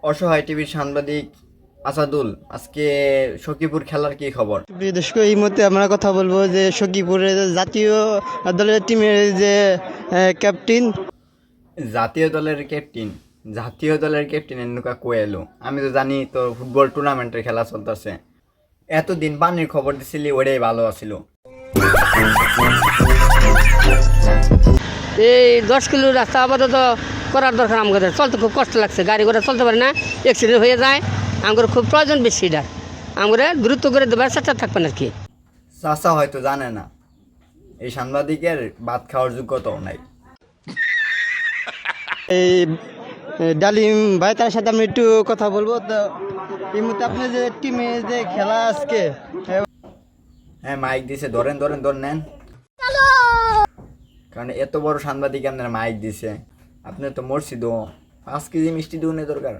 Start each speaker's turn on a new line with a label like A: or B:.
A: অসহায় টিভির সাংবাদিক আসাদুল, আজকে সখীপুর খেলার কি খবর?
B: প্রিয় দর্শক, এই মুহূর্তে আমরা কথা বলবো যে সখীপুরের জাতীয় দলের টিমের যে ক্যাপ্টেন।
A: জাতীয় দলের ক্যাপ্টেন এনুকা কোয়েলো, আমি তো জানি তো ফুটবল টুর্নামেন্টের খেলা চলতেছে। এতদিন পানির খবর দিছিলি, ওটাই ভালো আছিল।
C: এই 10 কিলো রাস্তা আপাতত করার দরকার। আমাদের চলতে খুব কষ্ট লাগছে, গাড়ি ঘোড়া চলতে পারে না, অ্যাক্সিডেন্ট হয়ে যায়। আমাদের খুব প্রয়োজন বেশি এটা, আমরা দ্রুত করে দেবার চেষ্টা থাকবেন আর কি।
A: চাচা হয়তো জানে না, এই সাংবাদিকের ভাত খাওয়ার যোগ্যতাও নাই।
B: এই ডালিম ভাই, তার সাথে আমরা একটু কথা বলবো। তো এই মুহূর্তে আপনার যে টিমে যে খেলা আজকে,
A: হ্যাঁ, মাইক দিছে, ধরেন ধরেন ধরে নেন। কারণ এত বড় সাংবাদিক আপনার মাইক দিছে, আপনার তো মসজিদও 5 কেজি মিষ্টি দোনে দরকার।